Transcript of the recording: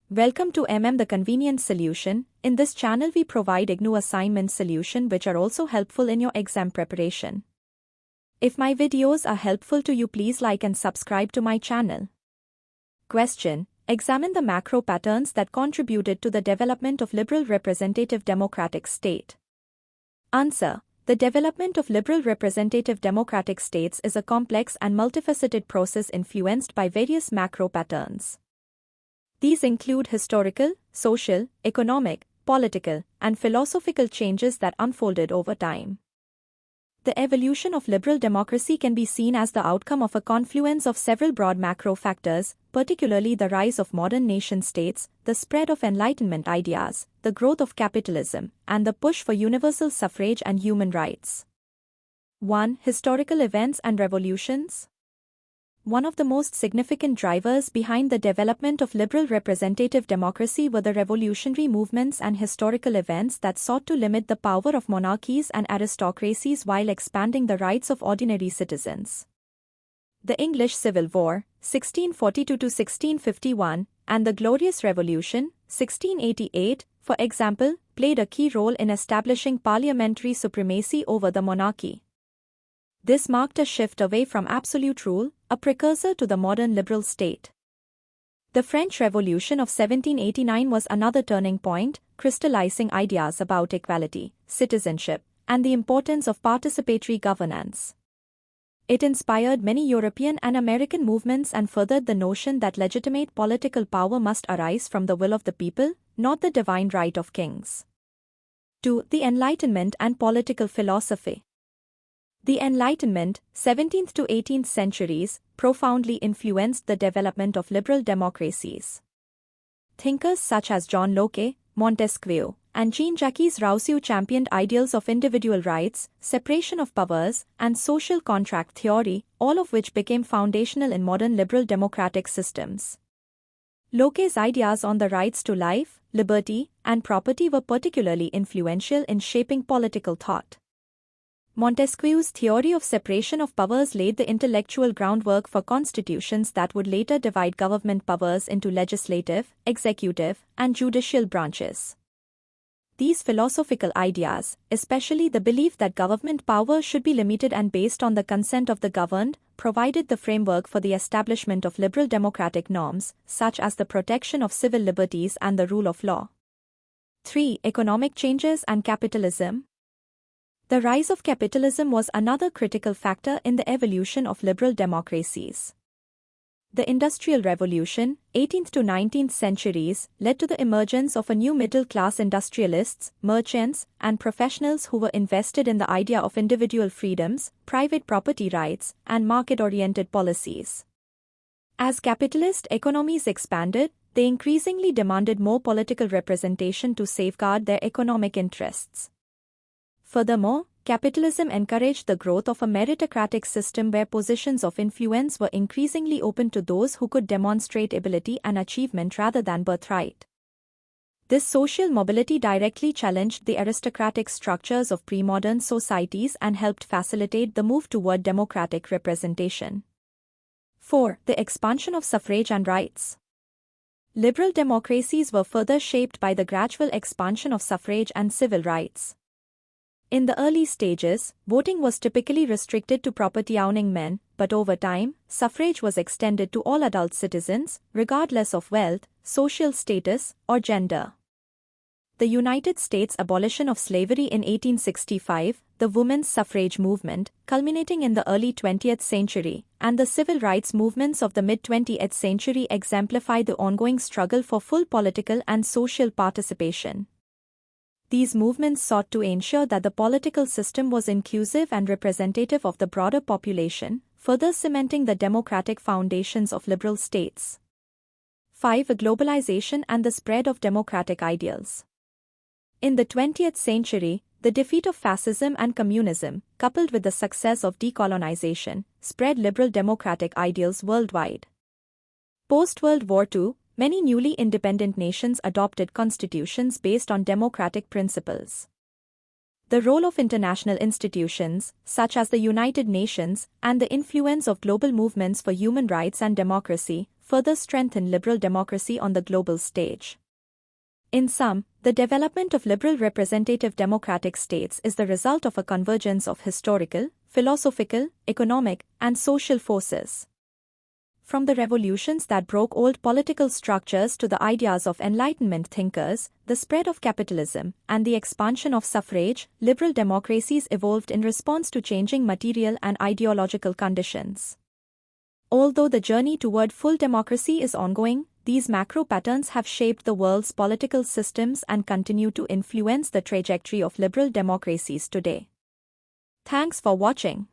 Welcome to the Convenient Solution. In this channel we provide IGNOU assignment solution which are also helpful in your exam preparation. If my videos are helpful to you, please like and subscribe to my channel. Question: examine the macro patterns that contributed to the development of liberal representative democratic state. Answer: the development of liberal representative democratic states is a complex and multifaceted process influenced by various macro patterns. These include historical, social, economic, political, and philosophical changes that unfolded over time. The evolution of liberal democracy can be seen as the outcome of a confluence of several broad macro factors, particularly the rise of modern nation-states, the spread of Enlightenment ideas, the growth of capitalism, and the push for universal suffrage and human rights. 1. Historical events and revolutions. One of the most significant drivers behind the development of liberal representative democracy were the revolutionary movements and historical events that sought to limit the power of monarchies and aristocracies while expanding the rights of ordinary citizens. The English Civil War, 1642–1651, and the Glorious Revolution, 1688, for example, played a key role in establishing parliamentary supremacy over the monarchy. This marked a shift away from absolute rule, a precursor to the modern liberal state. The French Revolution of 1789 was another turning point, crystallizing ideas about equality, citizenship, and the importance of participatory governance. It inspired many European and American movements and furthered the notion that legitimate political power must arise from the will of the people, not the divine right of kings. 2. The Enlightenment and political philosophy. The Enlightenment, 17th to 18th centuries, profoundly influenced the development of liberal democracies. Thinkers such as John Locke, Montesquieu, and Jean-Jacques Rousseau championed ideals of individual rights, separation of powers, and social contract theory, all of which became foundational in modern liberal democratic systems. Locke's ideas on the rights to life, liberty, and property were particularly influential in shaping political thought. Montesquieu's theory of separation of powers laid the intellectual groundwork for constitutions that would later divide government powers into legislative, executive, and judicial branches. These philosophical ideas, especially the belief that government power should be limited and based on the consent of the governed, provided the framework for the establishment of liberal democratic norms, such as the protection of civil liberties and the rule of law. 3. Economic changes and capitalism. The rise of capitalism was another critical factor in the evolution of liberal democracies. The Industrial Revolution, 18th to 19th centuries, led to the emergence of a new middle-class industrialists, merchants, and professionals who were invested in the idea of individual freedoms, private property rights, and market-oriented policies. As capitalist economies expanded, they increasingly demanded more political representation to safeguard their economic interests. Furthermore, capitalism encouraged the growth of a meritocratic system where positions of influence were increasingly open to those who could demonstrate ability and achievement rather than birthright. This social mobility directly challenged the aristocratic structures of pre-modern societies and helped facilitate the move toward democratic representation. 4. The expansion of suffrage and rights. Liberal democracies were further shaped by the gradual expansion of suffrage and civil rights. In the early stages, voting was typically restricted to property-owning men, but over time, suffrage was extended to all adult citizens, regardless of wealth, social status, or gender. The United States' abolition of slavery in 1865, the women's suffrage movement, culminating in the early 20th century, and the civil rights movements of the mid-20th century exemplify the ongoing struggle for full political and social participation. These movements sought to ensure that the political system was inclusive and representative of the broader population, further cementing the democratic foundations of liberal states. 5. Globalization and the spread of democratic ideals. In the 20th century, the defeat of fascism and communism, coupled with the success of decolonization, spread liberal democratic ideals worldwide. Post-World War II, many newly independent nations adopted constitutions based on democratic principles. The role of international institutions, such as the United Nations, and the influence of global movements for human rights and democracy, further strengthen liberal democracy on the global stage. In sum, the development of liberal representative democratic states is the result of a convergence of historical, philosophical, economic, and social forces. From the revolutions that broke old political structures to the ideas of Enlightenment thinkers, the spread of capitalism, and the expansion of suffrage, liberal democracies evolved in response to changing material and ideological conditions. Although the journey toward full democracy is ongoing, these macro patterns have shaped the world's political systems and continue to influence the trajectory of liberal democracies today. Thanks for watching.